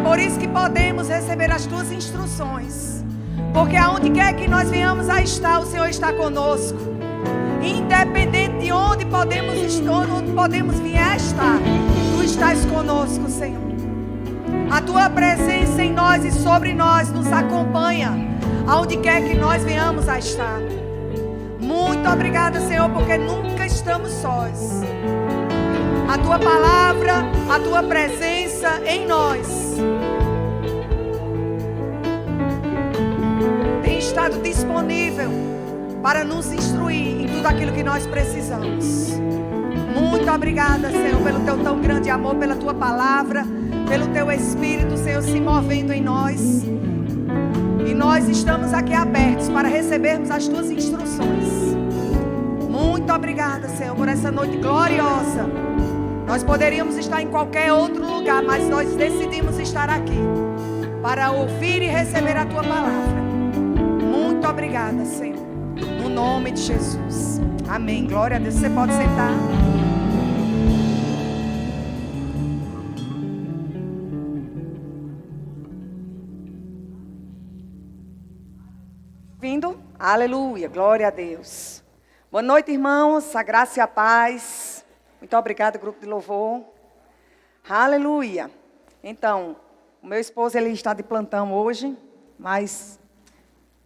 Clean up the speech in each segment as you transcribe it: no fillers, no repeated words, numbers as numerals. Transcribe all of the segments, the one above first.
por isso que podemos receber as tuas instruções. Porque aonde quer que nós venhamos a estar, o Senhor está conosco. Independente de onde podemos vir a estar, tu estás conosco, Senhor. A tua presença em nós e sobre nós nos acompanha, aonde quer que nós venhamos a estar. Muito obrigada, Senhor, porque nunca estamos sós. A tua palavra, a tua presença em nós tem estado disponível para nos instruir em tudo aquilo que nós precisamos. Muito obrigada, Senhor, pelo teu tão grande amor, pela tua palavra, pelo teu Espírito, Senhor, se movendo em nós. E nós estamos aqui abertos para recebermos as tuas instruções. Muito obrigada, Senhor, por essa noite gloriosa. Nós poderíamos estar em qualquer outro lugar, mas nós decidimos estar aqui para ouvir e receber a tua palavra. Muito obrigada, Senhor, no nome de Jesus. Amém. Glória a Deus. Você pode sentar. Vindo? Aleluia. Glória a Deus. Boa noite, irmãos. A graça e a paz. Muito obrigada, grupo de louvor. Aleluia. Então, o meu esposo, ele está de plantão hoje, mas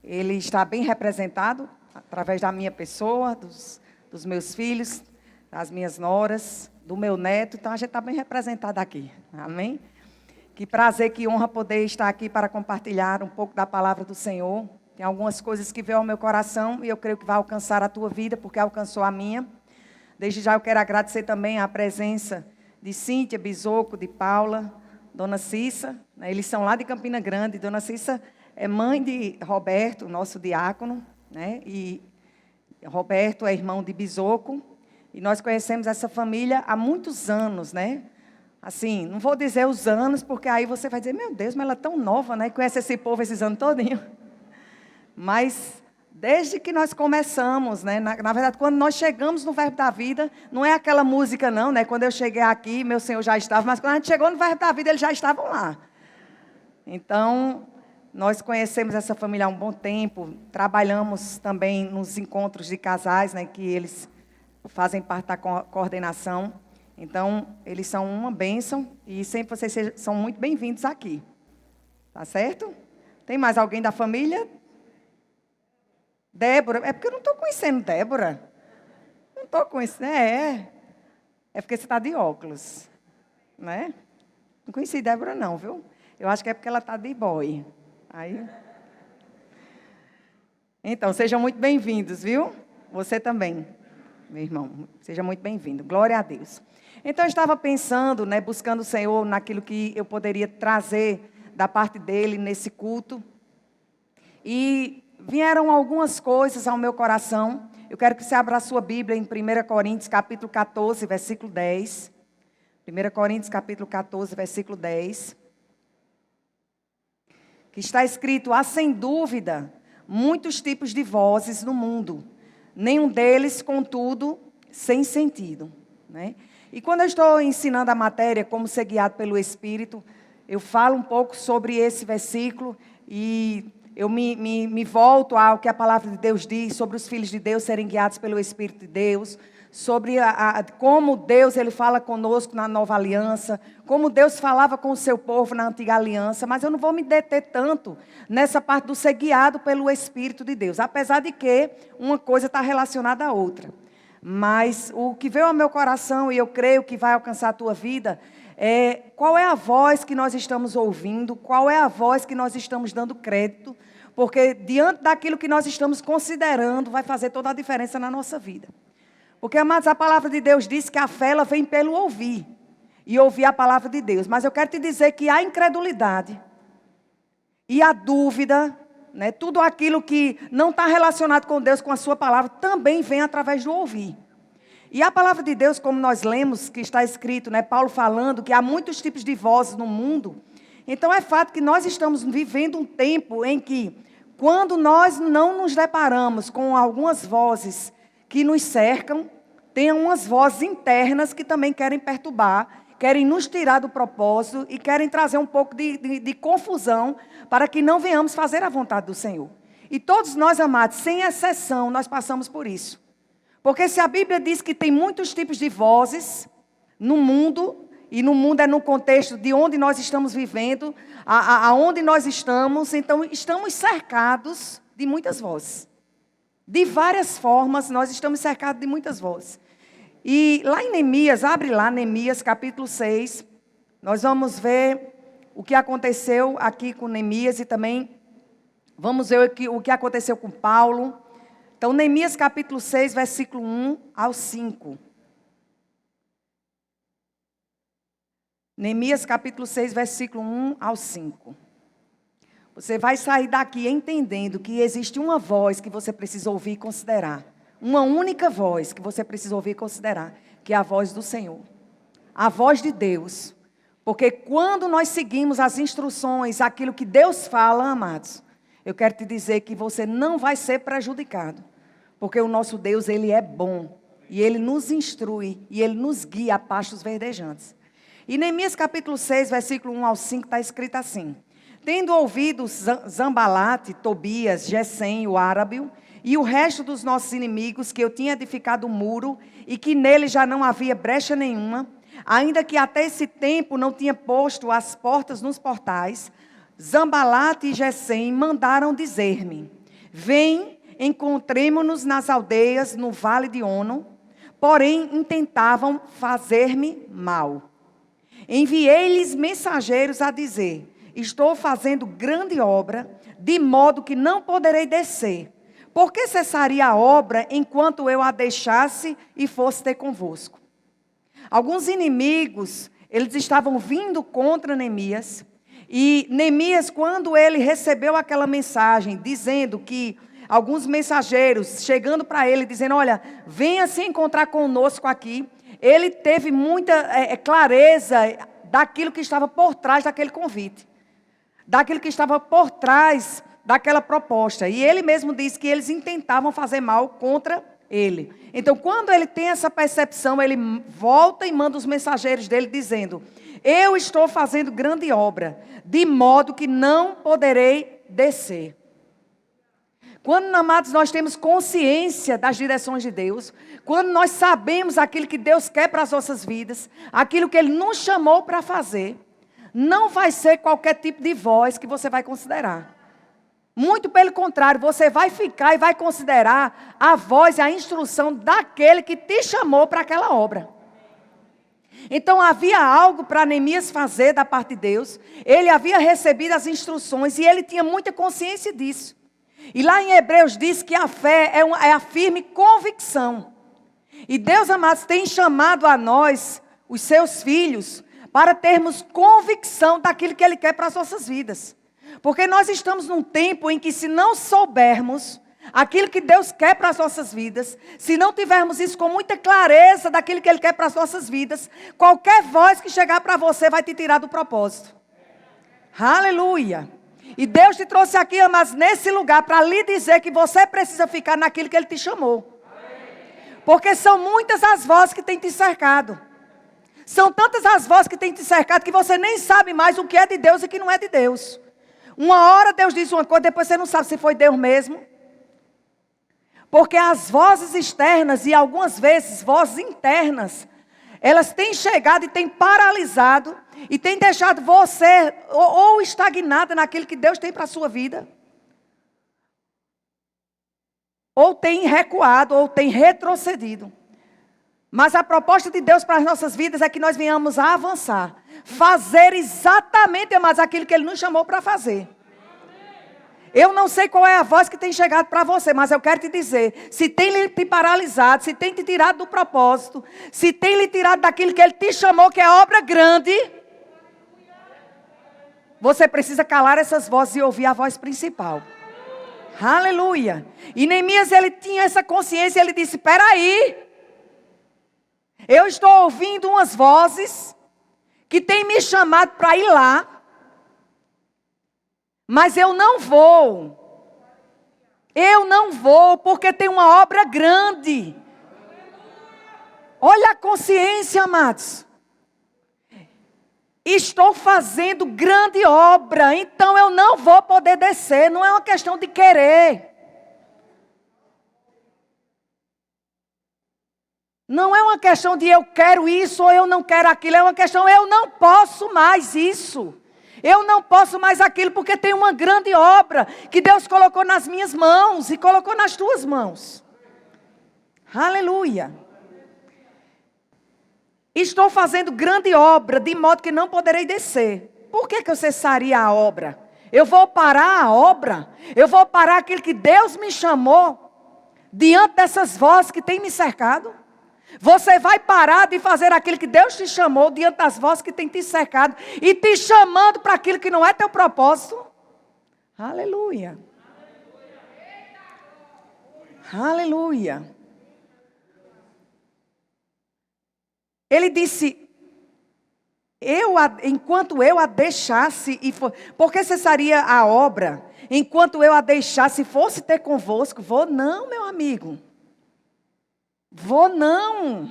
ele está bem representado através da minha pessoa, dos meus filhos, das minhas noras, do meu neto. Então, a gente está bem representado aqui. Amém? Que prazer, que honra poder estar aqui para compartilhar um pouco da palavra do Senhor. Tem algumas coisas que veio ao meu coração e eu creio que vai alcançar a tua vida, porque alcançou a minha. Desde já eu quero agradecer também a presença de Cíntia, Bisoco, de Paula, Dona Cissa. Né? Eles são lá de Campina Grande. Dona Cissa é mãe de Roberto, nosso diácono. Né? E Roberto é irmão de Bisoco. E nós conhecemos essa família há muitos anos, né? Assim, não vou dizer os anos, porque aí você vai dizer, meu Deus, mas ela é tão nova, né? Conhece esse povo esses anos todinho. Mas desde que nós começamos, né? Na verdade, quando nós chegamos no Verbo da Vida, não é aquela música não, né? Quando eu cheguei aqui, meu Senhor já estava, mas quando a gente chegou no Verbo da Vida, eles já estavam lá. Então, nós conhecemos essa família há um bom tempo, trabalhamos também nos encontros de casais, né? Que eles fazem parte da coordenação. Então, eles são uma bênção e sempre vocês são muito bem-vindos aqui. Tá certo? Tem mais alguém da família? Débora, é porque eu não estou conhecendo Débora. Não estou conhecendo, é porque você está de óculos, né? Não conheci Débora não, viu? Eu acho que é porque ela está de boy. Aí. Então, sejam muito bem-vindos, viu? Você também, meu irmão. Seja muito bem-vindo. Glória a Deus. Então, eu estava pensando, né, buscando o Senhor naquilo que eu poderia trazer da parte dele nesse culto. E vieram algumas coisas ao meu coração. Eu quero que você abra a sua Bíblia em 1 Coríntios, capítulo 14, versículo 10. 1 Coríntios, capítulo 14, versículo 10. Que está escrito, há sem dúvida muitos tipos de vozes no mundo. Nenhum deles, contudo, sem sentido. Né? E quando eu estou ensinando a matéria, como ser guiado pelo Espírito, eu falo um pouco sobre esse versículo e eu me volto ao que a palavra de Deus diz sobre os filhos de Deus serem guiados pelo Espírito de Deus, sobre como Deus ele fala conosco na nova aliança, como Deus falava com o seu povo na antiga aliança, mas eu não vou me deter tanto nessa parte do ser guiado pelo Espírito de Deus, apesar de que uma coisa está relacionada à outra. Mas o que veio ao meu coração, e eu creio que vai alcançar a tua vida, é qual é a voz que nós estamos ouvindo, qual é a voz que nós estamos dando crédito, porque diante daquilo que nós estamos considerando, vai fazer toda a diferença na nossa vida. Porque, amados, a palavra de Deus diz que a fé ela vem pelo ouvir, e ouvir a palavra de Deus. Mas eu quero te dizer que a incredulidade e a dúvida, né, tudo aquilo que não está relacionado com Deus, com a sua palavra, também vem através do ouvir. E a palavra de Deus, como nós lemos, que está escrito, né, Paulo falando que há muitos tipos de vozes no mundo. Então é fato que nós estamos vivendo um tempo em que, quando nós não nos deparamos com algumas vozes que nos cercam, tem umas vozes internas que também querem perturbar, querem nos tirar do propósito e querem trazer um pouco de confusão para que não venhamos fazer a vontade do Senhor. E todos nós, amados, sem exceção, nós passamos por isso. Porque se a Bíblia diz que tem muitos tipos de vozes no mundo, e no mundo é no contexto de onde nós estamos vivendo, aonde nós estamos, então estamos cercados de muitas vozes. De várias formas, nós estamos cercados de muitas vozes. E lá em Neemias, abre lá Neemias capítulo 6, nós vamos ver o que aconteceu aqui com Neemias e também vamos ver o que aconteceu com Paulo. Então, Neemias capítulo 6, versículo 1 ao 5. Neemias capítulo 6, versículo 1 ao 5. Você vai sair daqui entendendo que existe uma voz que você precisa ouvir e considerar. Uma única voz que você precisa ouvir e considerar, que é a voz do Senhor. A voz de Deus. Porque quando nós seguimos as instruções, aquilo que Deus fala, amados, eu quero te dizer que você não vai ser prejudicado. Porque o nosso Deus, Ele é bom. E Ele nos instrui e Ele nos guia a pastos verdejantes. E Neemias capítulo 6, versículo 1 ao 5, está escrito assim. Tendo ouvido Zambalate, Tobias, Gesem, o árabe, e o resto dos nossos inimigos, que eu tinha edificado o muro, e que nele já não havia brecha nenhuma, ainda que até esse tempo não tinha posto as portas nos portais, Zambalate e Gesem mandaram dizer-me, vem, encontremo-nos nas aldeias, no vale de Ono, porém intentavam fazer-me mal. Enviei-lhes mensageiros a dizer, estou fazendo grande obra, de modo que não poderei descer. Por que cessaria a obra enquanto eu a deixasse e fosse ter convosco? Alguns inimigos, eles estavam vindo contra Neemias. E Neemias, quando ele recebeu aquela mensagem, dizendo que alguns mensageiros chegando para ele, dizendo, olha, venha se encontrar conosco aqui. Ele teve muita clareza daquilo que estava por trás daquele convite. Daquilo que estava por trás daquela proposta. E ele mesmo disse que eles intentavam fazer mal contra ele. Então, quando ele tem essa percepção, ele volta e manda os mensageiros dele dizendo, eu estou fazendo grande obra, de modo que não poderei descer. Quando, amados, nós temos consciência das direções de Deus, quando nós sabemos aquilo que Deus quer para as nossas vidas, aquilo que Ele nos chamou para fazer, não vai ser qualquer tipo de voz que você vai considerar. Muito pelo contrário, você vai ficar e vai considerar a voz e a instrução daquele que te chamou para aquela obra. Então havia algo para Neemias fazer da parte de Deus. Ele havia recebido as instruções e ele tinha muita consciência disso. E lá em Hebreus diz que a fé é a firme convicção. E Deus, amados, tem chamado a nós, os seus filhos, para termos convicção daquilo que Ele quer para as nossas vidas. Porque nós estamos num tempo em que se não soubermos aquilo que Deus quer para as nossas vidas, se não tivermos isso com muita clareza daquilo que Ele quer para as nossas vidas, qualquer voz que chegar para você vai te tirar do propósito. Aleluia! E Deus te trouxe aqui, mas nesse lugar, para lhe dizer que você precisa ficar naquilo que Ele te chamou. Porque são muitas as vozes que têm te cercado. São tantas as vozes que têm te cercado que você nem sabe mais o que é de Deus e o que não é de Deus. Uma hora Deus diz uma coisa, depois você não sabe se foi Deus mesmo. Porque as vozes externas e algumas vezes vozes internas, elas têm chegado e têm paralisado e têm deixado você ou estagnada naquilo que Deus tem para a sua vida. Ou tem recuado, ou tem retrocedido. Mas a proposta de Deus para as nossas vidas é que nós venhamos a avançar. Fazer exatamente, amados, aquilo que Ele nos chamou para fazer. Eu não sei qual é a voz que tem chegado para você, mas eu quero te dizer, se tem te paralisado, se tem te tirado do propósito, se tem lhe tirado daquilo que Ele te chamou, que é obra grande, você precisa calar essas vozes e ouvir a voz principal. Aleluia. E Neemias, ele tinha essa consciência, ele disse, espera aí, eu estou ouvindo umas vozes que têm me chamado para ir lá, mas eu não vou. Eu não vou porque tem uma obra grande. Olha a consciência, amados. Estou fazendo grande obra, então eu não vou poder descer. Não é uma questão de querer. Não é uma questão de eu quero isso ou eu não quero aquilo. É uma questão, eu não posso mais isso. Eu não posso mais aquilo porque tem uma grande obra que Deus colocou nas minhas mãos e colocou nas tuas mãos. Aleluia. Estou fazendo grande obra, de modo que não poderei descer. Por que eu cessaria a obra? Eu vou parar a obra? Eu vou parar aquilo que Deus me chamou diante dessas vozes que têm me cercado? Você vai parar de fazer aquilo que Deus te chamou diante das vozes que têm te cercado e te chamando para aquilo que não é teu propósito? Aleluia. Aleluia. Ele disse, enquanto eu a deixasse, porque cessaria a obra, enquanto eu a deixasse, fosse ter convosco, vou não, meu amigo. Vou não.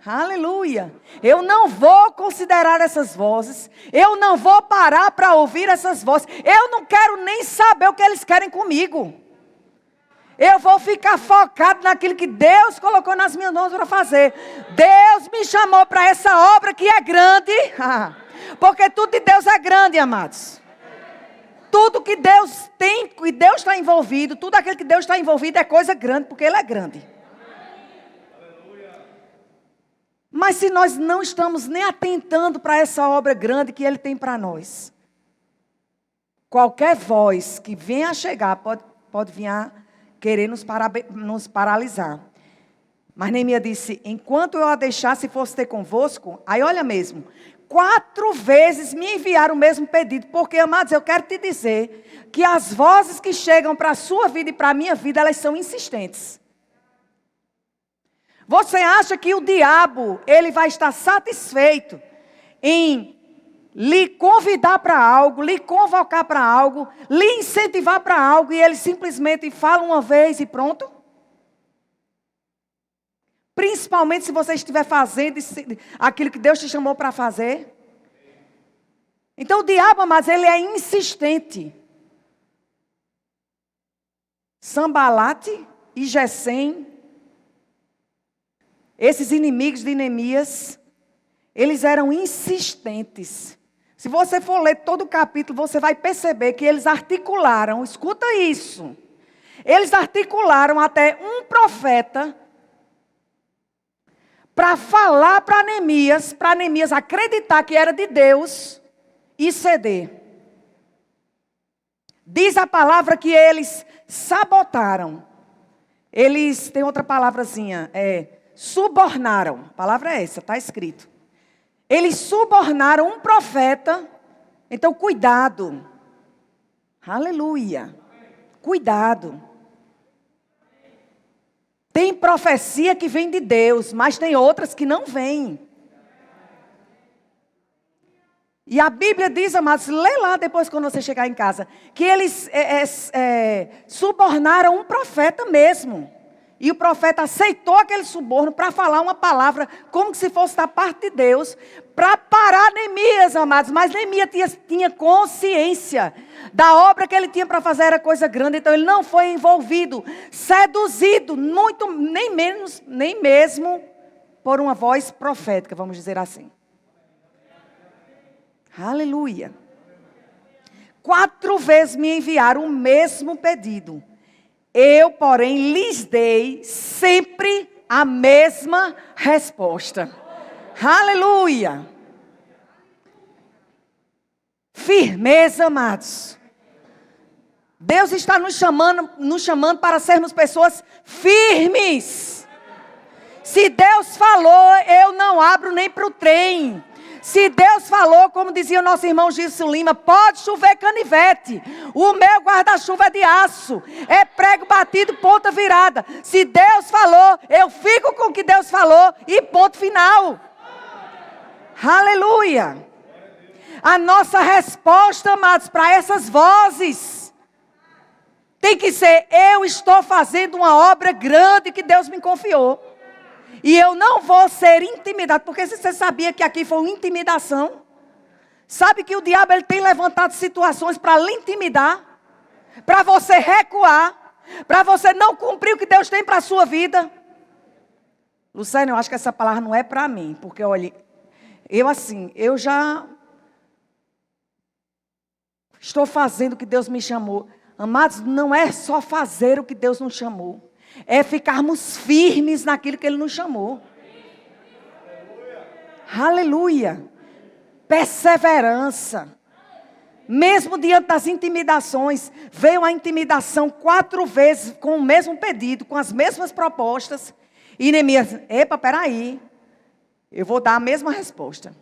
Aleluia. Eu não vou considerar essas vozes. Eu não vou parar para ouvir essas vozes. Eu não quero nem saber o que eles querem comigo. Eu vou ficar focado naquilo que Deus colocou nas minhas mãos para fazer. Deus me chamou para essa obra que é grande. Porque tudo de Deus é grande, amados. Tudo que Deus tem, que Deus está envolvido, tudo aquilo que Deus está envolvido é coisa grande, porque Ele é grande. Mas se nós não estamos nem atentando para essa obra grande que Ele tem para nós, qualquer voz que venha a chegar pode vir a querer nos paralisar. Mas Neemias disse, enquanto eu a deixasse fosse ter convosco, aí olha mesmo, 4 vezes me enviaram o mesmo pedido, porque, amados, eu quero te dizer que as vozes que chegam para a sua vida e para a minha vida, elas são insistentes. Você acha que o diabo, ele vai estar satisfeito em lhe convidar para algo, lhe convocar para algo, lhe incentivar para algo, e ele simplesmente fala uma vez e pronto? Principalmente se você estiver fazendo aquilo que Deus te chamou para fazer. Então o diabo, mas ele é insistente. Sambalate e Gesem, esses inimigos de Neemias, eles eram insistentes. Se você for ler todo o capítulo, você vai perceber que eles articularam, escuta isso. Eles articularam até um profeta para falar para Neemias acreditar que era de Deus e ceder. Diz a palavra que eles sabotaram. Eles, tem outra palavrazinha, subornaram. A palavra é essa, está escrito. Eles subornaram um profeta. Então, cuidado. Aleluia. Cuidado. Tem profecia que vem de Deus, mas tem outras que não vêm. E a Bíblia diz, amados, lê lá depois quando você chegar em casa, que eles subornaram um profeta mesmo. E o profeta aceitou aquele suborno para falar uma palavra como se fosse da parte de Deus, para parar Neemias, amados. Mas Neemias tinha consciência da obra que ele tinha para fazer, era coisa grande. Então ele não foi envolvido, seduzido, nem mesmo por uma voz profética, vamos dizer assim. Aleluia. 4 vezes me enviaram o mesmo pedido. Eu, porém, lhes dei sempre a mesma resposta. Aleluia. Firmeza, amados. Deus está nos chamando para sermos pessoas firmes. Se Deus falou, eu não abro nem para o trem. Se Deus falou, como dizia o nosso irmão Gilson Lima, pode chover canivete. O meu guarda-chuva é de aço. É prego batido, ponta virada. Se Deus falou, eu fico com o que Deus falou e ponto final. Aleluia. A nossa resposta, amados, para essas vozes tem que ser, eu estou fazendo uma obra grande que Deus me confiou. E eu não vou ser intimidado. Porque você sabia que aqui foi uma intimidação? Sabe que o diabo ele tem levantado situações para lhe intimidar? Para você recuar? Para você não cumprir o que Deus tem para a sua vida? Luciano, eu acho que essa palavra não é para mim. Porque, olha, eu já estou fazendo o que Deus me chamou. Amados, não é só fazer o que Deus nos chamou. É ficarmos firmes naquilo que Ele nos chamou. Aleluia. Perseverança. Mesmo diante das intimidações, veio a intimidação 4 vezes com o mesmo pedido, com as mesmas propostas. E Neemias, peraí, eu vou dar a mesma resposta.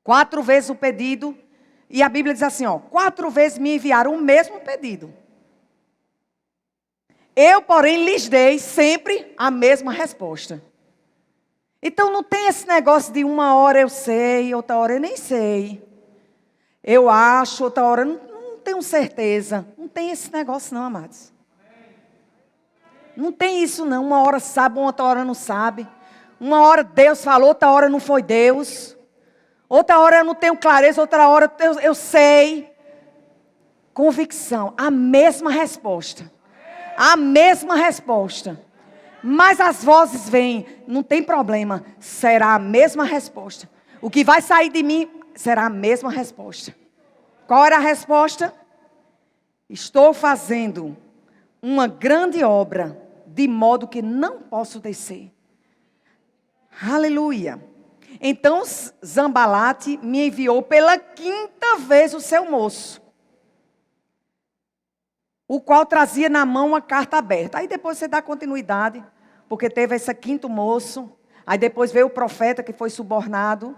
4 vezes o pedido, e a Bíblia diz assim, 4 vezes me enviaram o mesmo pedido. Eu, porém, lhes dei sempre a mesma resposta. Então não tem esse negócio de uma hora eu sei, outra hora eu nem sei. Eu acho, outra hora não tenho certeza. Não tem esse negócio não, amados. Não tem isso não. Uma hora sabe, outra hora não sabe. Uma hora Deus falou, outra hora não foi Deus. Outra hora eu não tenho clareza, outra hora eu sei. Convicção, a mesma resposta. A mesma resposta. Mas as vozes vêm, não tem problema. Será a mesma resposta. O que vai sair de mim será a mesma resposta. Qual era a resposta? Estou fazendo uma grande obra, de modo que não posso descer. Aleluia. Então Zambalate me enviou pela 5ª vez o seu moço, o qual trazia na mão uma carta aberta. Aí depois você dá continuidade, porque teve esse 5º moço. Aí depois veio o profeta que foi subornado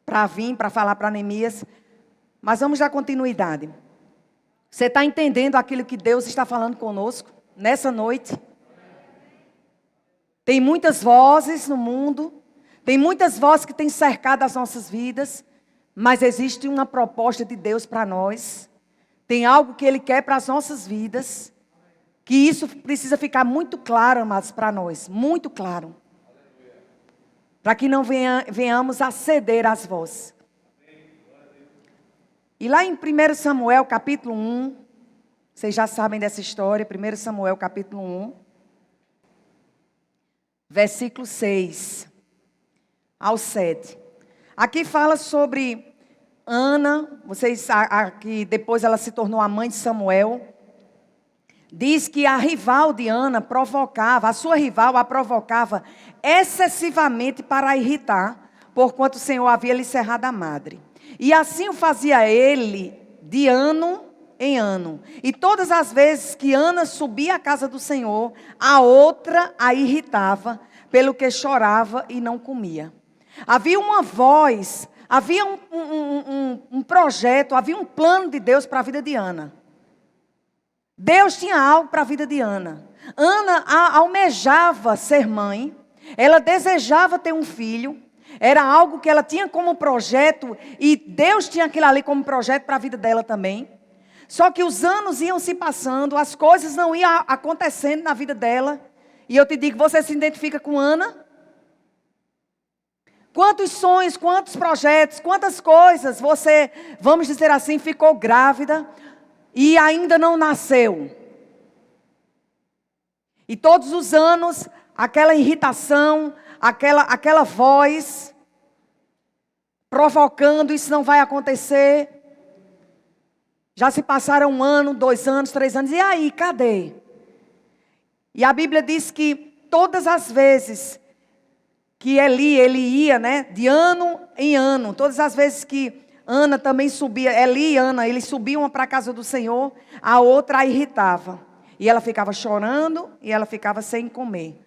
para vir, para falar para Neemias. Mas vamos dar continuidade. Você está entendendo aquilo que Deus está falando conosco nessa noite? Tem muitas vozes no mundo. Tem muitas vozes que têm cercado as nossas vidas. Mas existe uma proposta de Deus para nós. Tem algo que Ele quer para as nossas vidas. Que isso precisa ficar muito claro, amados, para nós. Muito claro. Para que não venhamos a ceder às vozes. E lá em 1 Samuel capítulo 1. Vocês já sabem dessa história. 1 Samuel capítulo 1. Versículo 6 ao 7. Aqui fala sobre Ana. Vocês, aqui depois ela se tornou a mãe de Samuel. Diz que a rival de Ana provocava, a sua rival a provocava excessivamente para a irritar, porquanto o Senhor havia lhe cerrado a madre. E assim o fazia ele de ano em ano. E todas as vezes que Ana subia à casa do Senhor, a outra a irritava, pelo que chorava e não comia. Havia uma voz, havia um projeto, havia um plano de Deus para a vida de Ana. Deus tinha algo para a vida de Ana. Ana almejava ser mãe, ela desejava ter um filho, era algo que ela tinha como projeto, e Deus tinha aquilo ali como projeto para a vida dela também. Só que os anos iam se passando, as coisas não iam acontecendo na vida dela. E eu te digo, você se identifica com Ana? Quantos sonhos, quantos projetos, quantas coisas você, vamos dizer assim, ficou grávida e ainda não nasceu. E todos os anos, aquela irritação, aquela voz provocando, isso não vai acontecer. Já se passaram 1 ano, 2 anos, 3 anos, e aí, cadê? E a Bíblia diz que todas as vezes que ele ia, né, de ano em ano, todas as vezes que Ana também subia, Eli e Ana, eles subiam para a casa do Senhor, a outra a irritava. E ela ficava chorando e ela ficava sem comer.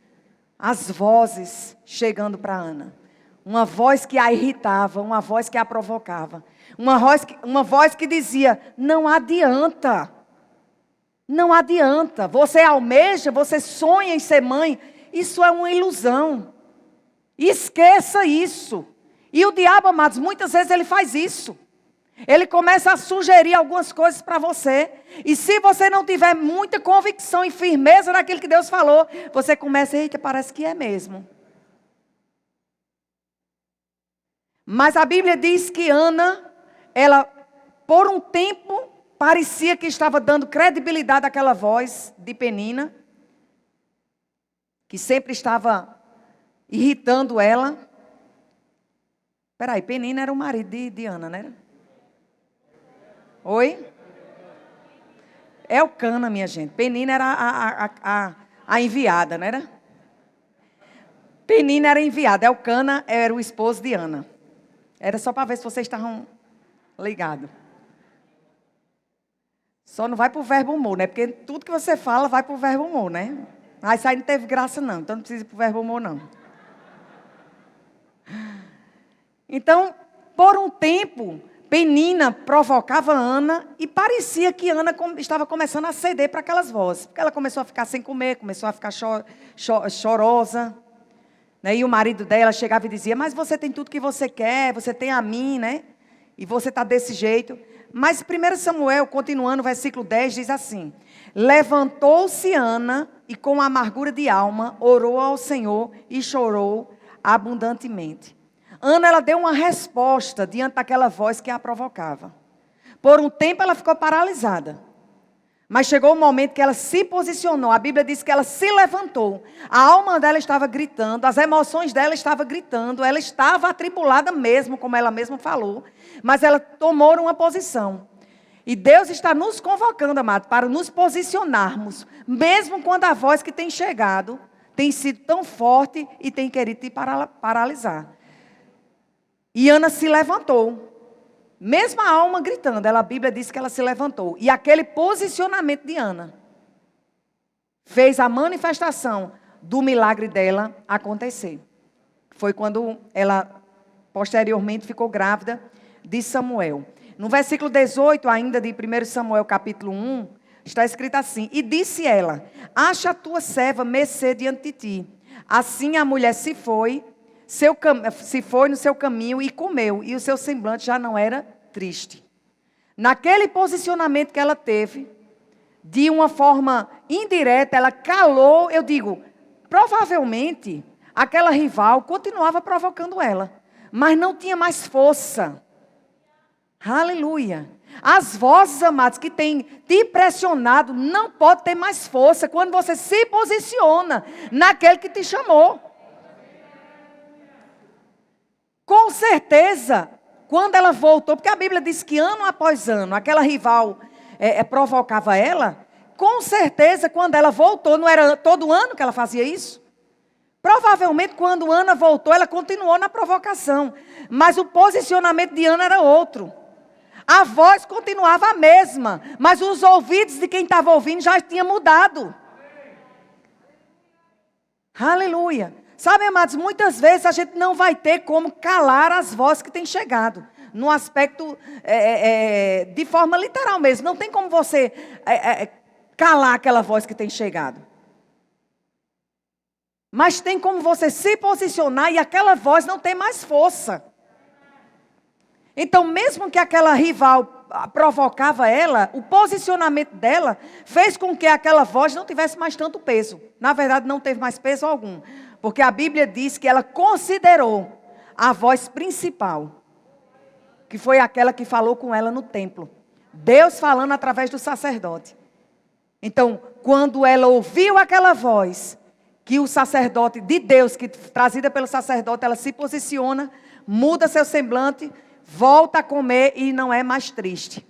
As vozes chegando para Ana. Uma voz que a irritava, uma voz que a provocava. Uma voz que dizia, não adianta. Não adianta. Você almeja, você sonha em ser mãe. Isso é uma ilusão. Esqueça isso. E o diabo, amados, muitas vezes ele faz isso. Ele começa a sugerir algumas coisas para você. E se você não tiver muita convicção e firmeza naquilo que Deus falou, você começa, eita, parece que é mesmo. Mas a Bíblia diz que Ana, ela, por um tempo, parecia que estava dando credibilidade àquela voz de Penina, que sempre estava irritando ela. Peraí, Penina era o marido de Ana, não era? Oi? Elcana, minha gente. Penina era a enviada, não era? Penina era enviada. Elcana era o esposo de Ana. Era só para ver se vocês estavam ligados. Só não vai para o verbo humor, né? Porque tudo que você fala vai para o verbo humor, né? Ah, isso aí não teve graça, não. Então não precisa ir para o verbo humor, não. Então, por um tempo, Penina provocava Ana e parecia que Ana estava começando a ceder para aquelas vozes. Porque ela começou a ficar sem comer, começou a ficar chorosa. Né? E o marido dela chegava e dizia, mas você tem tudo que você quer, você tem a mim, né? E você está desse jeito. Mas 1 Samuel, continuando, versículo 10, diz assim, levantou-se Ana e com amargura de alma, orou ao Senhor e chorou abundantemente. Ana, ela deu uma resposta diante daquela voz que a provocava. Por um tempo ela ficou paralisada. Mas chegou o momento que ela se posicionou. A Bíblia diz que ela se levantou. A alma dela estava gritando, as emoções dela estavam gritando. Ela estava atribulada mesmo, como ela mesma falou. Mas ela tomou uma posição. E Deus está nos convocando, amado, para nos posicionarmos. Mesmo quando a voz que tem chegado tem sido tão forte e tem querido te paralisar. E Ana se levantou. Mesmo a alma gritando, a Bíblia diz que ela se levantou. E aquele posicionamento de Ana fez a manifestação do milagre dela acontecer. Foi quando ela posteriormente ficou grávida de Samuel. No versículo 18 ainda de 1 Samuel capítulo 1, está escrito assim, e disse ela, acha a tua serva mercê diante de ti. Assim a mulher se foi no seu caminho e comeu, e o seu semblante já não era triste. Naquele posicionamento que ela teve, de uma forma indireta, ela calou, eu digo, provavelmente, aquela rival continuava provocando ela, mas não tinha mais força. Aleluia. As vozes, amados, que têm te pressionado, não pode ter mais força quando você se posiciona naquele que te chamou. Com certeza, quando ela voltou, porque a Bíblia diz que ano após ano, aquela rival provocava ela, com certeza quando ela voltou, não era todo ano que ela fazia isso? Provavelmente quando Ana voltou, ela continuou na provocação, mas o posicionamento de Ana era outro. A voz continuava a mesma, mas os ouvidos de quem estava ouvindo já tinha mudado. Aleluia. Sabe, amados, muitas vezes a gente não vai ter como calar as vozes que têm chegado. No aspecto, de forma literal mesmo. Não tem como você calar aquela voz que tem chegado. Mas tem como você se posicionar e aquela voz não tem mais força. Então, mesmo que aquela rival provocava ela, o posicionamento dela fez com que aquela voz não tivesse mais tanto peso. Na verdade, não teve mais peso algum. Porque a Bíblia diz que ela considerou a voz principal, que foi aquela que falou com ela no templo. Deus falando através do sacerdote. Então, quando ela ouviu aquela voz, que o sacerdote de Deus, que trazida pelo sacerdote, ela se posiciona, muda seu semblante, volta a comer e não é mais triste.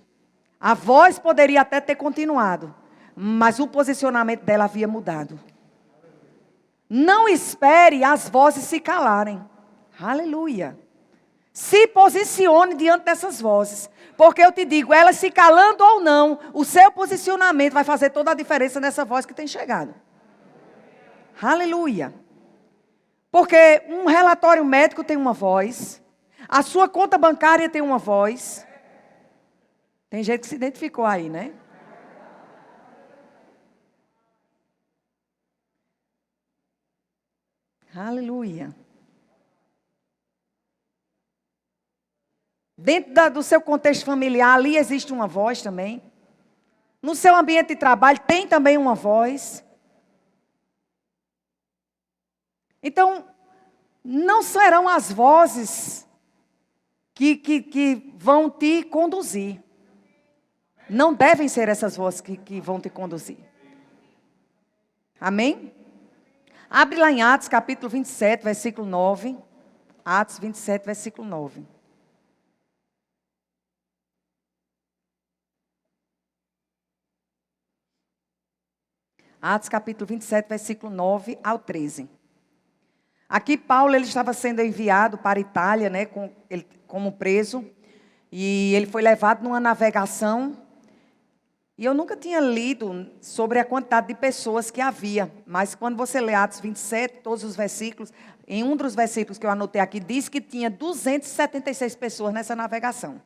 A voz poderia até ter continuado, mas o posicionamento dela havia mudado. Não espere as vozes se calarem. Aleluia. Se posicione diante dessas vozes. Porque eu te digo, elas se calando ou não, o seu posicionamento vai fazer toda a diferença nessa voz que tem chegado. Aleluia. Porque um relatório médico tem uma voz. A sua conta bancária tem uma voz. Tem gente que se identificou aí, né? Aleluia. Dentro do seu contexto familiar, ali existe uma voz também. No seu ambiente de trabalho, tem também uma voz. Então, não serão as vozes que vão te conduzir. Não devem ser essas vozes que vão te conduzir. Amém? Abre lá em Atos, capítulo 27, versículo 9. Atos 27, versículo 9. Atos, capítulo 27, versículo 9 ao 13. Aqui Paulo ele estava sendo enviado para a Itália, né, como preso. E ele foi levado numa navegação. E eu nunca tinha lido sobre a quantidade de pessoas que havia. Mas quando você lê Atos 27, todos os versículos, em um dos versículos que eu anotei aqui, diz que tinha 276 pessoas nessa navegação.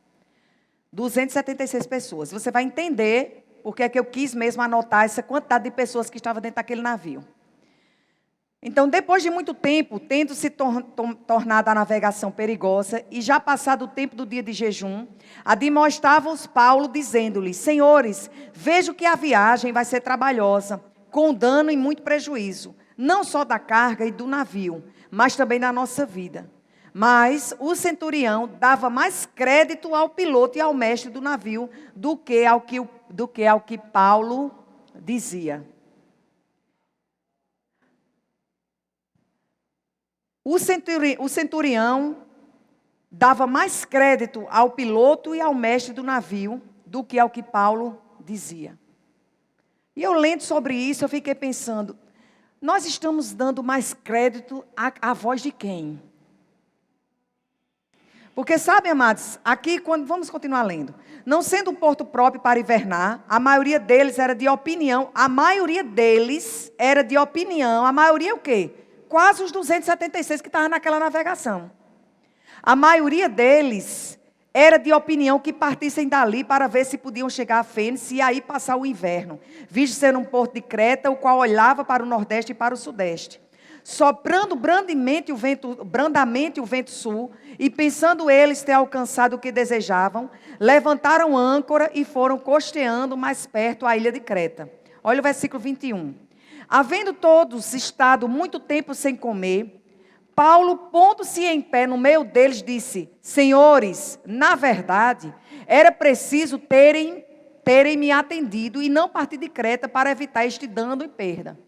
276 pessoas. Você vai entender porque é que eu quis mesmo anotar essa quantidade de pessoas que estavam dentro daquele navio. Então, depois de muito tempo, tendo se tornado a navegação perigosa, e já passado o tempo do dia de jejum, admoestava-os Paulo, dizendo-lhes: Senhores, vejo que a viagem vai ser trabalhosa, com dano e muito prejuízo, não só da carga e do navio, mas também da nossa vida. Mas o centurião dava mais crédito ao piloto e ao mestre do navio do que ao que Paulo dizia. O centurião dava mais crédito ao piloto e ao mestre do navio do que ao que Paulo dizia. E eu lendo sobre isso, eu fiquei pensando, nós estamos dando mais crédito à voz de quem? Porque sabe, amados, aqui, vamos continuar lendo. Não sendo um porto próprio para hivernar, a maioria deles era de opinião. A maioria o quê? Quase os 276 que estavam naquela navegação. A maioria deles era de opinião que partissem dali para ver se podiam chegar a Fênice e aí passar o inverno. Visto ser um porto de Creta, o qual olhava para o nordeste e para o sudeste. Soprando brandamente o vento sul, e pensando eles ter alcançado o que desejavam, levantaram âncora e foram costeando mais perto a ilha de Creta. Olha o versículo 21. Havendo todos estado muito tempo sem comer, Paulo, pondo-se em pé no meio deles, disse: Senhores, na verdade, era preciso terem me atendido e não partir de Creta para evitar este dano e perda.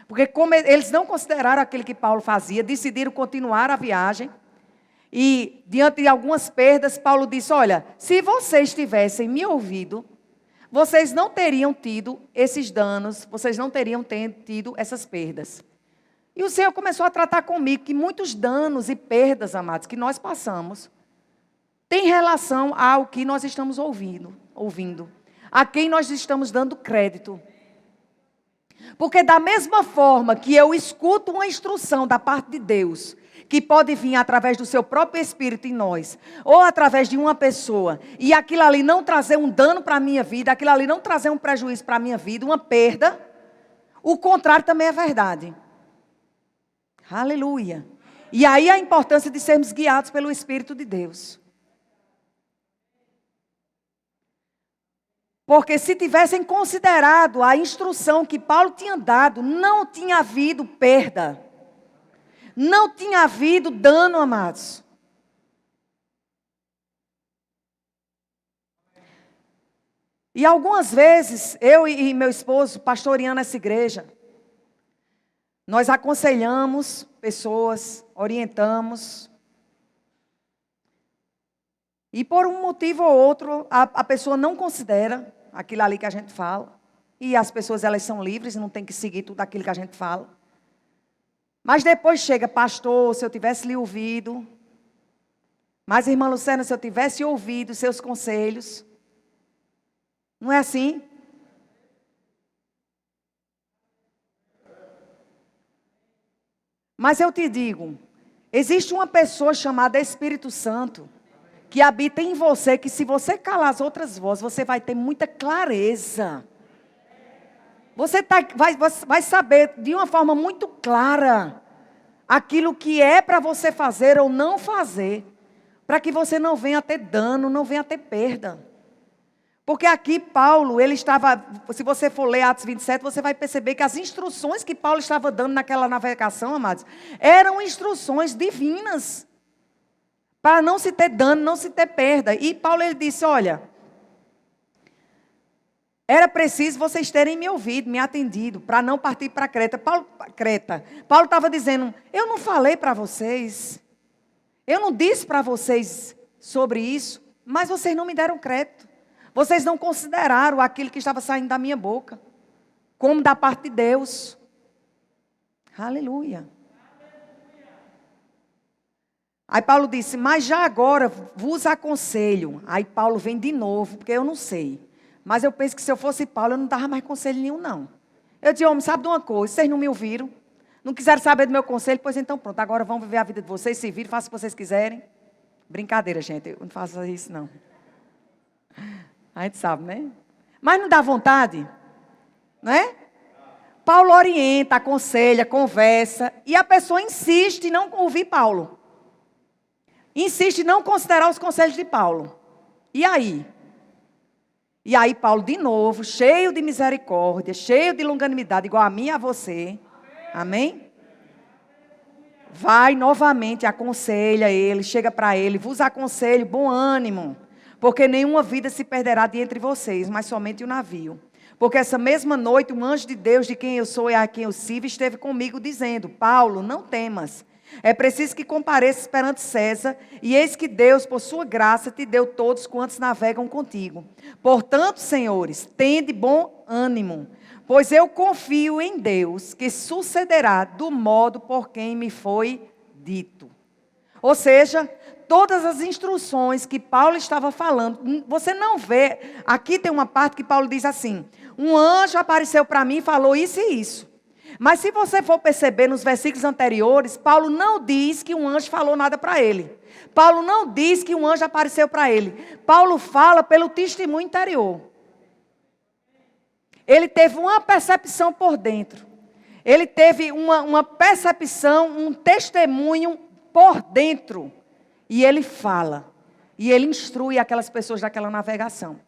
Porque como eles não consideraram aquilo que Paulo fazia, decidiram continuar a viagem. E diante de algumas perdas, Paulo disse: olha, se vocês tivessem me ouvido, vocês não teriam tido esses danos, vocês não teriam tido essas perdas. E o Senhor começou a tratar comigo que muitos danos e perdas, amados, que nós passamos, tem relação ao que nós estamos ouvindo, a quem nós estamos dando crédito. Porque da mesma forma que eu escuto uma instrução da parte de Deus, que pode vir através do seu próprio Espírito em nós, ou através de uma pessoa, e aquilo ali não trazer um dano para a minha vida, aquilo ali não trazer um prejuízo para a minha vida, uma perda, o contrário também é verdade. Aleluia. E aí a importância de sermos guiados pelo Espírito de Deus. Porque se tivessem considerado a instrução que Paulo tinha dado, não tinha havido perda. Não tinha havido dano, amados. E algumas vezes, eu e meu esposo, pastoreando essa igreja, nós aconselhamos pessoas, orientamos. E por um motivo ou outro, a pessoa não considera aquilo ali que a gente fala. E as pessoas, elas são livres, não tem que seguir tudo aquilo que a gente fala. Mas depois chega: pastor, se eu tivesse lhe ouvido. Mas, irmã Lucena, se eu tivesse ouvido seus conselhos. Não é assim? Mas eu te digo, existe uma pessoa chamada Espírito Santo, que habita em você, que se você calar as outras vozes, você vai ter muita clareza. Você vai saber de uma forma muito clara aquilo que é para você fazer ou não fazer. para que você não venha ter dano, não venha ter perda. Porque aqui Paulo, ele estava, se você for ler Atos 27, você vai perceber que as instruções que Paulo estava dando naquela navegação, amados, eram instruções divinas, para não se ter dano, não se ter perda. E Paulo, ele disse, olha, era preciso vocês terem me ouvido, me atendido, para não partir para Creta. Paulo estava dizendo, eu não falei para vocês, eu não disse para vocês sobre isso, mas vocês não me deram crédito. Vocês não consideraram aquilo que estava saindo da minha boca, como da parte de Deus. Aleluia. Aí Paulo disse, mas já agora vos aconselho. Aí Paulo vem de novo, porque eu não sei. Mas eu penso que se eu fosse Paulo, eu não dava mais conselho nenhum, não. Eu disse, homem, sabe de uma coisa? Vocês não me ouviram? Não quiseram saber do meu conselho? Pois então pronto, agora vão viver a vida de vocês, se virem, façam o que vocês quiserem. Brincadeira, gente, eu não faço isso, não. A gente sabe, né? Mas não dá vontade, não é? Paulo orienta, aconselha, conversa, e a pessoa insiste em não ouvir Paulo. Insiste em não considerar os conselhos de Paulo. E aí? E aí Paulo, de novo, cheio de misericórdia, cheio de longanimidade, igual a mim e a você. Amém? Vai novamente, aconselha ele, chega para ele, vos aconselho, bom ânimo. Porque nenhuma vida se perderá de entre vocês, mas somente o navio. Porque essa mesma noite, um anjo de Deus, de quem eu sou e a quem eu sirvo, esteve comigo, dizendo, Paulo, não temas. É preciso que compareças perante César, e eis que Deus, por sua graça, te deu todos quantos navegam contigo. Portanto, senhores, tende bom ânimo, pois eu confio em Deus, que sucederá do modo por quem me foi dito. Ou seja, todas as instruções que Paulo estava falando, você não vê, aqui tem uma parte que Paulo diz assim, um anjo apareceu para mim e falou isso e isso. Mas se você for perceber nos versículos anteriores, Paulo não diz que um anjo falou nada para ele. Paulo não diz que um anjo apareceu para ele. Paulo fala pelo testemunho interior. Ele teve uma percepção por dentro. Ele teve uma percepção, um testemunho por dentro. E ele fala. E ele instrui aquelas pessoas daquela navegação.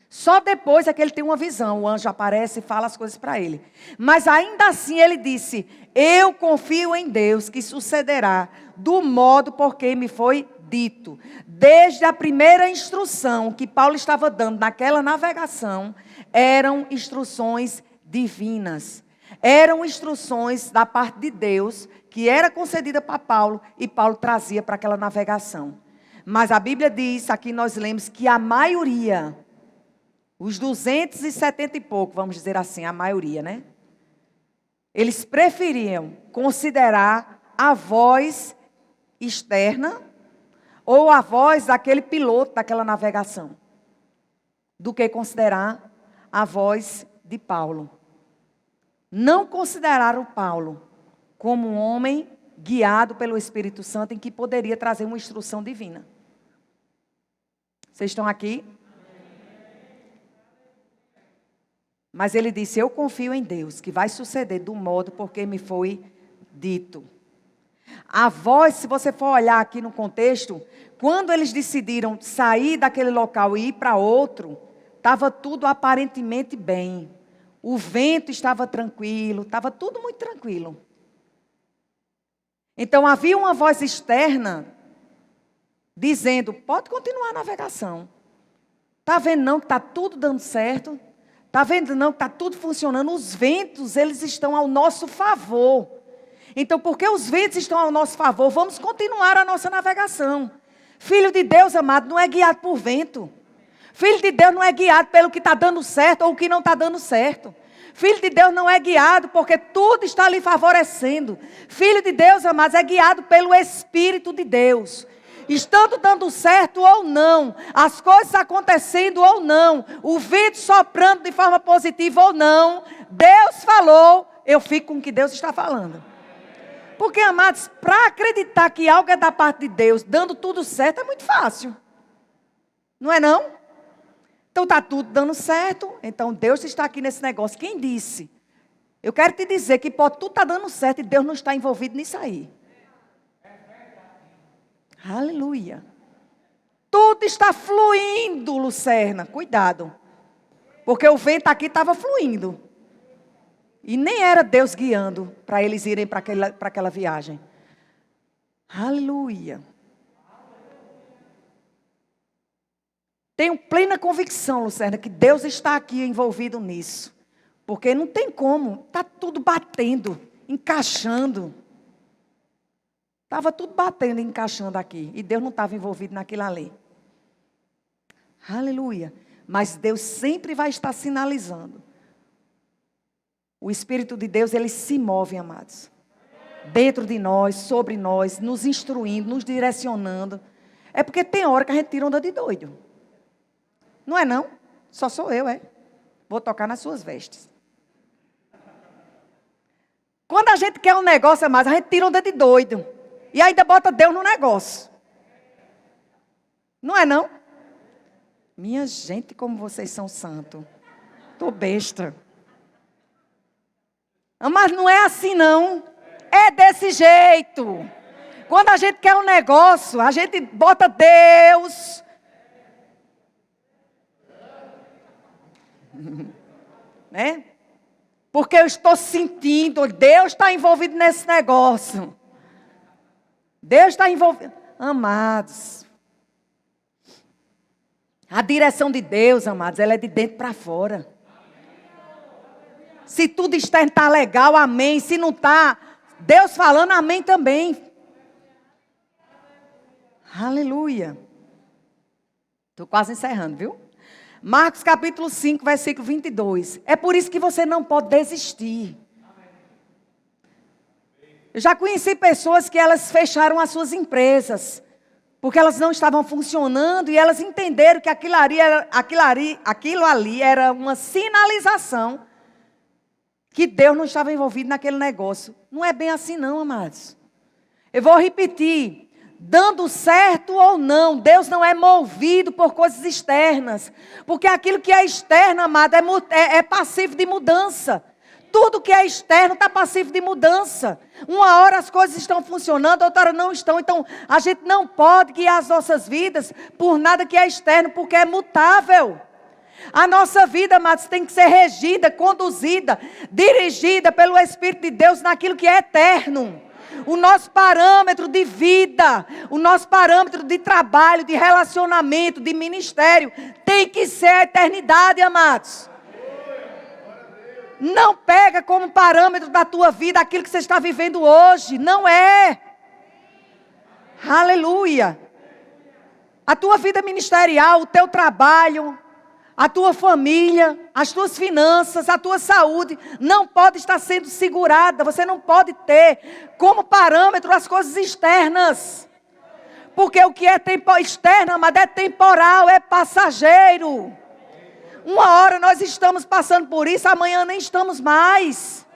Só depois é que ele tem uma visão. O anjo aparece e fala as coisas para ele. Mas ainda assim ele disse, eu confio em Deus que sucederá do modo por que me foi dito. Desde a primeira instrução que Paulo estava dando naquela navegação, eram instruções divinas. Eram instruções da parte de Deus, que era concedida para Paulo, e Paulo trazia para aquela navegação. Mas a Bíblia diz, aqui nós lemos que a maioria, os 270 e pouco, vamos dizer assim, a maioria, né? Eles preferiam considerar a voz externa ou a voz daquele piloto daquela navegação, do que considerar a voz de Paulo. Não consideraram Paulo como um homem guiado pelo Espírito Santo em que poderia trazer uma instrução divina. Vocês estão aqui? Mas ele disse, eu confio em Deus, que vai suceder do modo porque me foi dito. A voz, se você for olhar aqui no contexto, quando eles decidiram sair daquele local e ir para outro, estava tudo aparentemente bem. O vento estava tranquilo, estava tudo muito tranquilo. Então havia uma voz externa dizendo, pode continuar a navegação. Está vendo não que está tudo dando certo? Está vendo não que está tudo funcionando? Os ventos, eles estão ao nosso favor. Então, porque os ventos estão ao nosso favor, vamos continuar a nossa navegação. Filho de Deus, amado, não é guiado por vento. Filho de Deus não é guiado pelo que está dando certo ou o que não está dando certo. Filho de Deus não é guiado porque tudo está lhe favorecendo. Filho de Deus, amados, é guiado pelo Espírito de Deus. Estando dando certo ou não, as coisas acontecendo ou não, o vento soprando de forma positiva ou não, Deus falou, eu fico com o que Deus está falando. Porque, amados, para acreditar que algo é da parte de Deus, dando tudo certo, é muito fácil. Não é não? Então está tudo dando certo, então Deus está aqui nesse negócio. Quem disse? Eu quero te dizer que pode tudo estar dando certo e Deus não está envolvido nisso aí. Aleluia. Tudo está fluindo, Lucerna. Cuidado. Porque o vento aqui estava fluindo. E nem era Deus guiando para eles irem para aquela viagem. Aleluia. Tenho plena convicção, Lucerna, que Deus está aqui envolvido nisso. Porque não tem como. Está tudo batendo, encaixando. Estava tudo batendo e encaixando aqui. E Deus não estava envolvido naquilo ali. Aleluia. Mas Deus sempre vai estar sinalizando. O Espírito de Deus, ele se move, amados. Dentro de nós, sobre nós, nos instruindo, nos direcionando. É porque tem hora que a gente tira onda de doido. Não é não? Só sou eu, é. Vou tocar nas suas vestes. Quando a gente quer um negócio, amados, a gente tira onda de doido. E ainda bota Deus no negócio. Não é não? Minha gente, como vocês são santos. Tô besta. Mas não é assim não. É desse jeito. Quando a gente quer um negócio, a gente bota Deus. Né? Porque eu estou sentindo, Deus está envolvido nesse negócio. Deus está envolvido. Amados. A direção de Deus, amados, ela é de dentro para fora. Se tudo externo está legal, amém. Se não está, Deus falando, amém também. Aleluia. Estou quase encerrando, viu? Marcos capítulo 5, versículo 22. É por isso que você não pode desistir. Eu já conheci pessoas que elas fecharam as suas empresas. Porque elas não estavam funcionando e elas entenderam que aquilo ali era uma sinalização que Deus não estava envolvido naquele negócio. Não é bem assim não, amados. Eu vou repetir. Dando certo ou não, Deus não é movido por coisas externas. Porque aquilo que é externo, amado, é passivo de mudança. Tudo que é externo está passivo de mudança. Uma hora as coisas estão funcionando, outra hora não estão. Então, a gente não pode guiar as nossas vidas por nada que é externo, porque é mutável. A nossa vida, amados, tem que ser regida, conduzida, dirigida pelo Espírito de Deus naquilo que é eterno. O nosso parâmetro de vida, o nosso parâmetro de trabalho, de relacionamento, de ministério, tem que ser a eternidade, amados. Não pega como parâmetro da tua vida aquilo que você está vivendo hoje. Não é. Aleluia. A tua vida ministerial, o teu trabalho, a tua família, as tuas finanças, a tua saúde, não pode estar sendo segurada. Você não pode ter como parâmetro as coisas externas. Porque o que é externo, mas é temporal, é passageiro. Uma hora nós estamos passando por isso, amanhã nem estamos mais.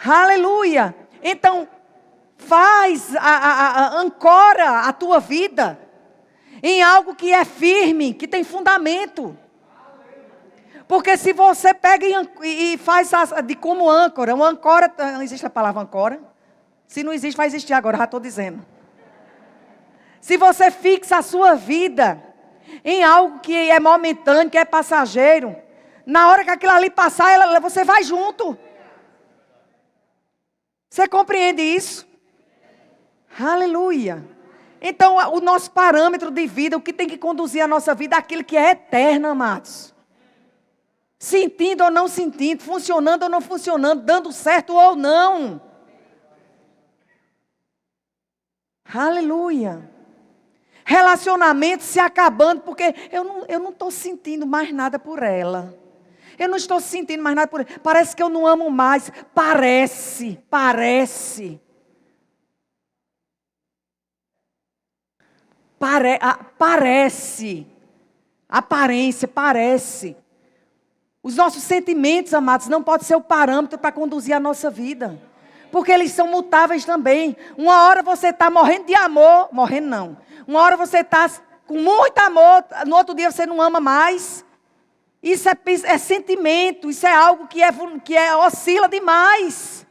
Aleluia. Então, ancora a tua vida em algo que é firme, que tem fundamento. Porque se você pega e faz de como âncora, uma âncora, não existe a palavra âncora? Se não existe, vai existir agora, já estou dizendo. Se você fixa a sua vida em algo que é momentâneo, que é passageiro, na hora que aquilo ali passar, você vai junto. Você compreende isso? Aleluia. Então, o nosso parâmetro de vida, o que tem que conduzir a nossa vida, é aquilo que é eterno, amados. Sentindo ou não sentindo, funcionando ou não funcionando, dando certo ou não. Aleluia. Relacionamento se acabando, porque eu não estou sentindo mais nada por ela. Eu não estou sentindo mais nada por ela. Parece que eu não amo mais. Parece. Parece. Aparência, parece. Os nossos sentimentos, amados, não podem ser o parâmetro para conduzir a nossa vida. Porque eles são mutáveis também. Uma hora você está morrendo de amor. Morrendo não. Uma hora você está com muito amor. No outro dia você não ama mais. Isso é sentimento. Isso é algo que oscila demais.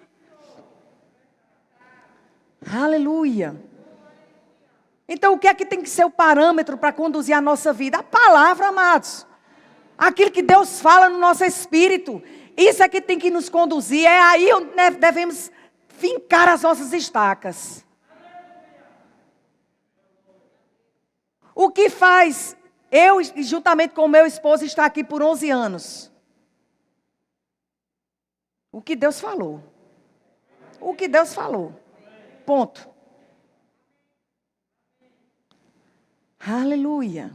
Aleluia. Então, o que é que tem que ser o parâmetro para conduzir a nossa vida? A palavra, amados. Aquilo que Deus fala no nosso espírito. Isso é que tem que nos conduzir. É aí onde devemos fincar as nossas estacas. O que faz eu, juntamente com o meu esposo, estar aqui por 11 anos? O que Deus falou. O que Deus falou. Ponto. Aleluia.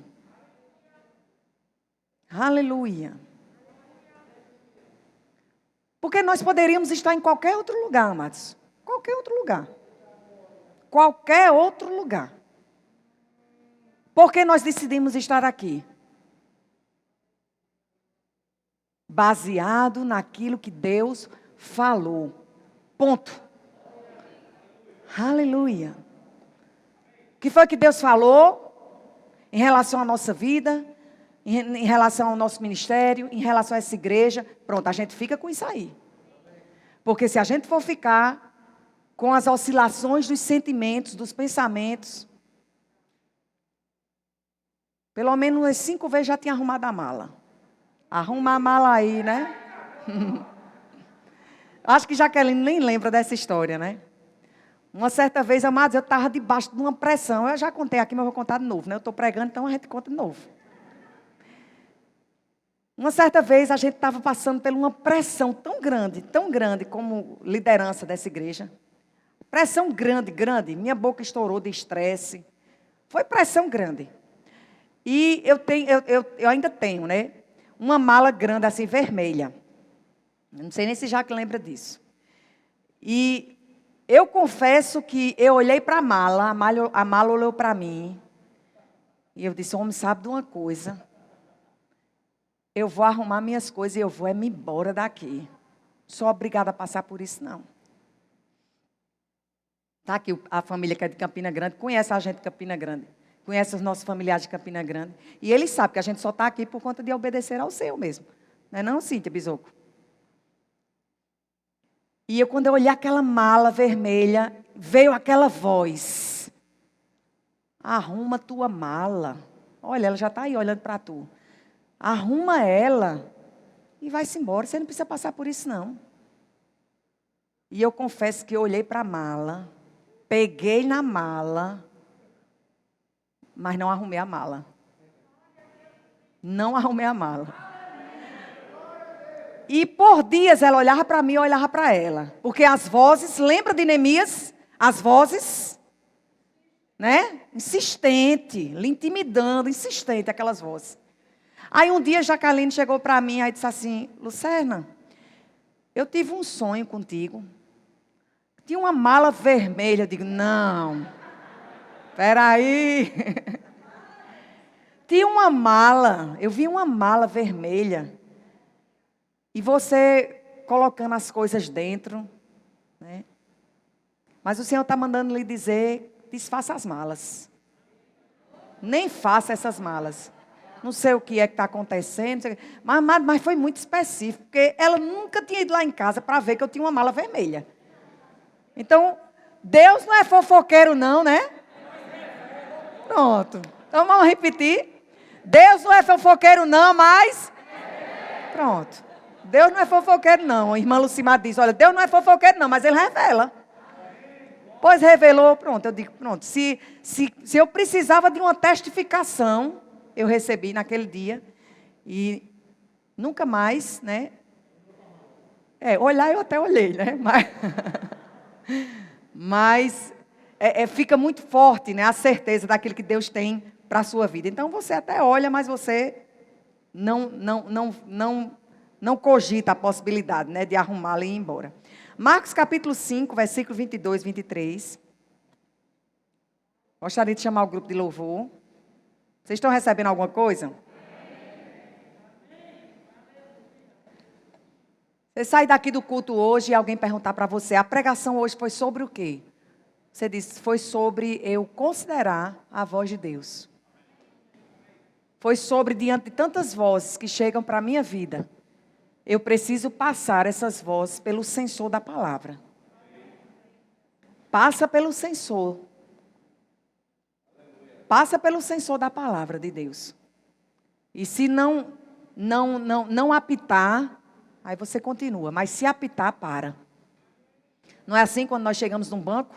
Aleluia. Porque nós poderíamos estar em qualquer outro lugar, amados. Qualquer outro lugar. Qualquer outro lugar. Por que nós decidimos estar aqui? Baseado naquilo que Deus falou. Ponto. Aleluia. O que foi que Deus falou em relação à nossa vida, em relação ao nosso ministério, em relação a essa igreja? Pronto, a gente fica com isso aí. Porque se a gente for ficar com as oscilações dos sentimentos, dos pensamentos, pelo menos umas 5 vezes já tinha arrumado a mala. Arruma a mala aí, né? Acho que Jaqueline nem lembra dessa história, né? Uma certa vez, amados, eu estava debaixo de uma pressão. Eu já contei aqui, mas vou contar de novo, né? Eu estou pregando, então a gente conta de novo. Uma certa vez, a gente estava passando por uma pressão tão grande como liderança dessa igreja. Pressão grande, grande. Minha boca estourou de estresse. Foi pressão grande. E eu ainda tenho, né? Uma mala grande assim, vermelha. Eu não sei nem se Jaque lembra disso. E eu confesso que eu olhei para a mala olhou para mim. E eu disse, homem, sabe de uma coisa? Eu vou arrumar minhas coisas e eu vou me embora daqui. Sou obrigada a passar por isso, não. Tá aqui a família que é de Campina Grande, conhece a gente de Campina Grande. Conhece os nossos familiares de Campina Grande. E eles sabem que a gente só está aqui por conta de obedecer ao seu mesmo. Não é não, Cíntia Bisoco? E quando eu olhei aquela mala vermelha, veio aquela voz. Arruma tua mala. Olha, ela já está aí olhando para tu. Arruma ela e vai-se embora. Você não precisa passar por isso, não. E eu confesso que eu olhei para a mala, peguei na mala, mas não arrumei a mala. Não arrumei a mala. E por dias ela olhava para mim, eu olhava para ela. Porque as vozes, lembra de Neemias? As vozes, né? Insistente, lhe intimidando, insistente, aquelas vozes. Aí um dia Jaqueline chegou para mim e disse assim, Lucerna, eu tive um sonho contigo. Tinha uma mala vermelha. Eu digo, não, peraí. Tinha uma mala, eu vi uma mala vermelha. E você colocando as coisas dentro, né? Mas o Senhor está mandando lhe dizer, desfaça as malas. Nem faça essas malas. Não sei o que é que está acontecendo, mas foi muito específico, porque ela nunca tinha ido lá em casa para ver que eu tinha uma mala vermelha. Então, Deus não é fofoqueiro não, né? Pronto. Então vamos repetir. Deus não é fofoqueiro não, mas... Pronto. Deus não é fofoqueiro não. A irmã Lucimar diz, olha, Deus não é fofoqueiro não, mas Ele revela. Pois revelou, pronto. Eu digo, pronto. Se eu precisava de uma testificação, eu recebi naquele dia. E nunca mais, né? Olhar eu até olhei, né? Mas fica muito forte, né? A certeza daquilo que Deus tem para a sua vida. Então você até olha, mas você não cogita a possibilidade, né, de arrumá-la e ir embora. Marcos capítulo 5, versículo 22, 23. Gostaria de chamar o grupo de louvor. Vocês estão recebendo alguma coisa? Você sai daqui do culto hoje e alguém perguntar para você, a pregação hoje foi sobre o quê? Você diz, foi sobre eu considerar a voz de Deus. Foi sobre, diante de tantas vozes que chegam para a minha vida, eu preciso passar essas vozes pelo sensor da palavra. Passa pelo sensor. passa pelo sensor da palavra de Deus. E se não apitar, aí você continua. Mas se apitar, para. Não é assim quando nós chegamos num banco?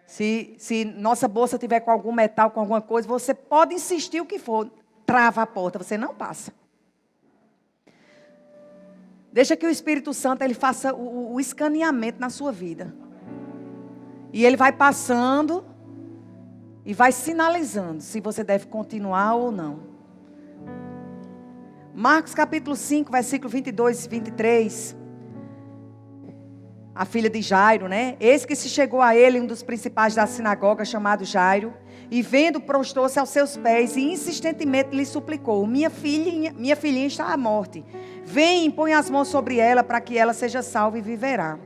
Se nossa bolsa tiver com algum metal, com alguma coisa, você pode insistir o que for. Trava a porta, você não passa. Deixa que o Espírito Santo ele faça o escaneamento na sua vida. E ele vai passando e vai sinalizando se você deve continuar ou não. Marcos capítulo 5, versículo 22 e 23. A filha de Jairo, né? Eis que se chegou a ele um dos principais da sinagoga, chamado Jairo, e vendo, prostou-se aos seus pés e insistentemente lhe suplicou: minha filhinha está à morte. Vem e põe as mãos sobre ela para que ela seja salva e viverá.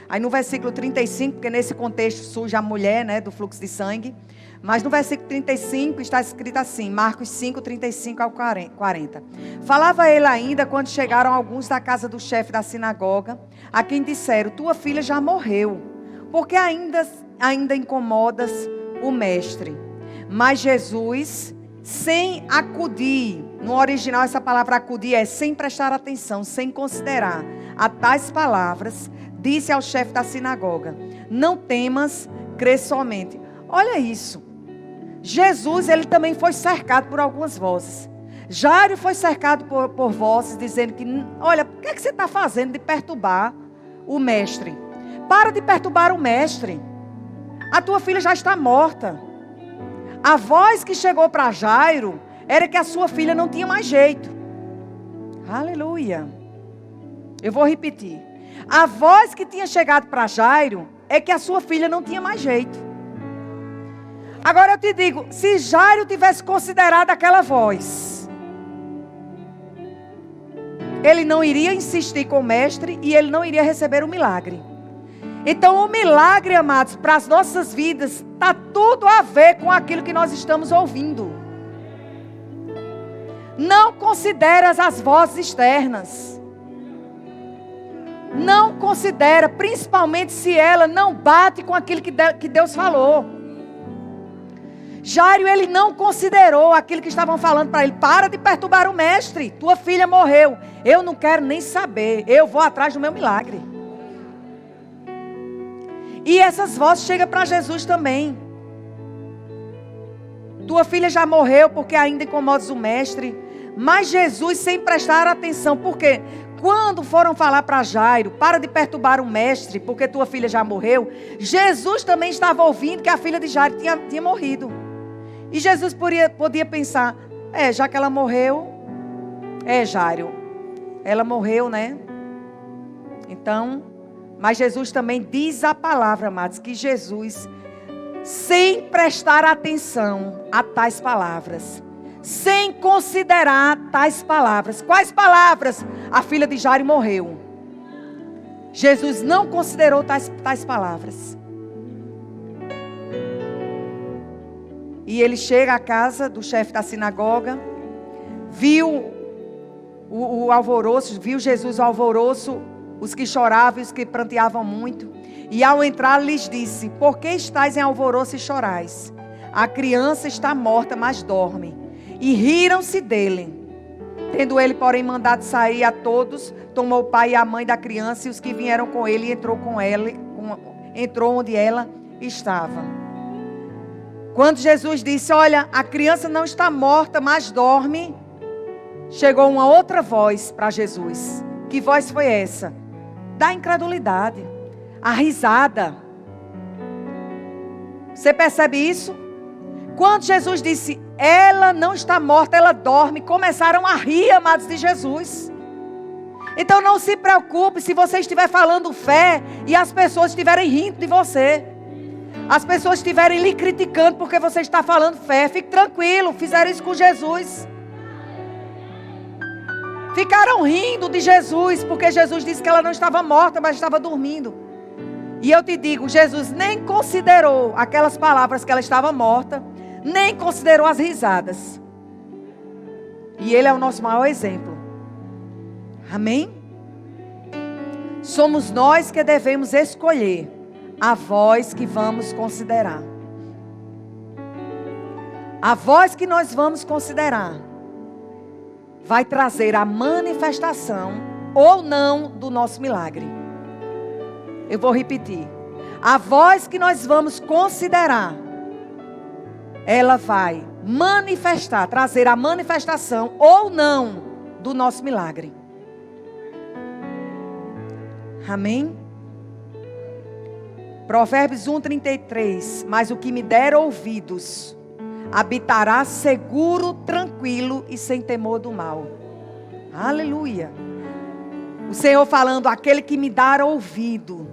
Aí no versículo 35, porque nesse contexto surge a mulher, né, do fluxo de sangue. Mas no versículo 35 está escrito assim, Marcos 5, 35 ao 40. Falava ele ainda quando chegaram alguns da casa do chefe da sinagoga, a quem disseram: tua filha já morreu, porque ainda incomodas o mestre. Mas Jesus, sem acudir, no original essa palavra acudir é sem prestar atenção, sem considerar a tais palavras, disse ao chefe da sinagoga: não temas, crê somente. Olha isso. Jesus, ele também foi cercado por algumas vozes. Jairo foi cercado por vozes dizendo que, olha, o que é que você está fazendo de perturbar o mestre? Para de perturbar o mestre. A tua filha já está morta. A voz que chegou para Jairo era que a sua filha não tinha mais jeito. Aleluia. Eu vou repetir. A voz que tinha chegado para Jairo é que a sua filha não tinha mais jeito. Agora eu te digo, se Jairo tivesse considerado aquela voz, ele não iria insistir com o mestre e ele não iria receber o milagre. Então o milagre, amados, para as nossas vidas, está tudo a ver com aquilo que nós estamos ouvindo. Não considere as vozes externas. Não considera, principalmente se ela não bate com aquilo que Deus falou. Jairo, ele não considerou aquilo que estavam falando para ele. Para de perturbar o mestre. Tua filha morreu. Eu não quero nem saber. Eu vou atrás do meu milagre. E essas vozes chegam para Jesus também. Tua filha já morreu porque ainda incomodas o mestre. Mas Jesus, sem prestar atenção. Por quê? Quando foram falar para Jairo: para de perturbar o mestre porque tua filha já morreu, Jesus também estava ouvindo que a filha de Jairo tinha morrido. E Jesus podia pensar: já que ela morreu, Jairo, ela morreu, né? Então, mas Jesus também diz a palavra, amados, que Jesus, sem prestar atenção a tais palavras, sem considerar tais palavras. Quais palavras? A filha de Jairo morreu. Jesus não considerou tais palavras. E ele chega à casa do chefe da sinagoga, viu o alvoroço, viu Jesus o alvoroço, os que choravam e os que pranteavam muito. E ao entrar lhes disse: por que estáis em alvoroço e chorais? A criança está morta, mas dorme. E riram-se dele. Tendo ele, porém, mandado sair a todos, tomou o pai e a mãe da criança e os que vieram com ele, e entrou com ela, entrou onde ela estava. Quando Jesus disse: olha, a criança não está morta, mas dorme, chegou uma outra voz para Jesus. Que voz foi essa? Da incredulidade. A risada. Você percebe isso? Quando Jesus disse: ela não está morta, ela dorme, começaram a rir, amados, de Jesus. Então não se preocupe se você estiver falando fé e as pessoas estiverem rindo de você. As pessoas estiverem lhe criticando porque você está falando fé. Fique tranquilo, fizeram isso com Jesus. Ficaram rindo de Jesus porque Jesus disse que ela não estava morta, mas estava dormindo. E eu te digo, Jesus nem considerou aquelas palavras que ela estava morta, nem considerou as risadas. E Ele é o nosso maior exemplo. Amém? Somos nós que devemos escolher a voz que vamos considerar. A voz que nós vamos considerar vai trazer a manifestação ou não do nosso milagre. Eu vou repetir. A voz que nós vamos considerar, ela vai manifestar, trazer a manifestação ou não do nosso milagre. Amém? Provérbios 1:33. Mas o que me der ouvidos habitará seguro, tranquilo e sem temor do mal. Aleluia. O Senhor falando, aquele que me dar ouvido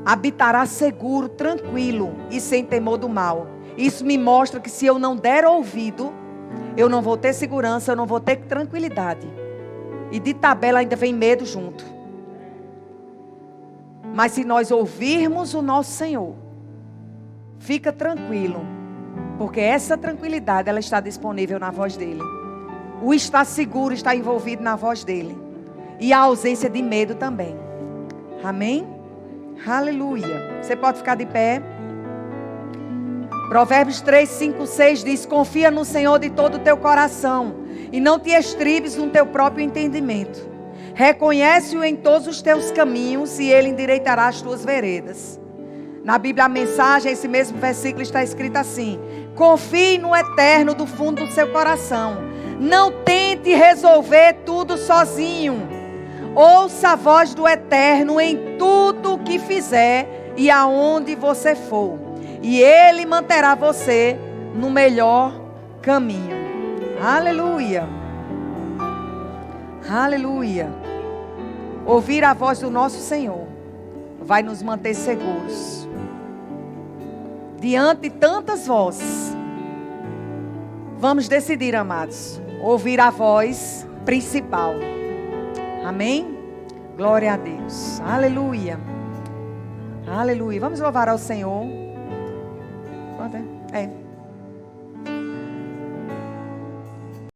habitará seguro, tranquilo e sem temor do mal. Isso me mostra que se eu não der ouvido, eu não vou ter segurança, eu não vou ter tranquilidade. E de tabela ainda vem medo junto. Mas se nós ouvirmos o nosso Senhor, fica tranquilo. Porque essa tranquilidade, ela está disponível na voz dele. O estar seguro está envolvido na voz dele. E a ausência de medo também. Amém? Aleluia. Você pode ficar de pé. Provérbios 3, 5, 6 diz: confia no Senhor de todo o teu coração e não te estribes no teu próprio entendimento. Reconhece-o em todos os teus caminhos e ele endireitará as tuas veredas. Na Bíblia, a mensagem, esse mesmo versículo está escrito assim: confie no Eterno do fundo do seu coração. Não tente resolver tudo sozinho. Ouça a voz do Eterno em tudo o que fizer e aonde você for. E Ele manterá você no melhor caminho. Aleluia. Aleluia. Ouvir a voz do nosso Senhor vai nos manter seguros. Diante de tantas vozes, vamos decidir, amados, ouvir a voz principal. Amém? Glória a Deus. Aleluia. Aleluia. Vamos louvar ao Senhor. Pode? É.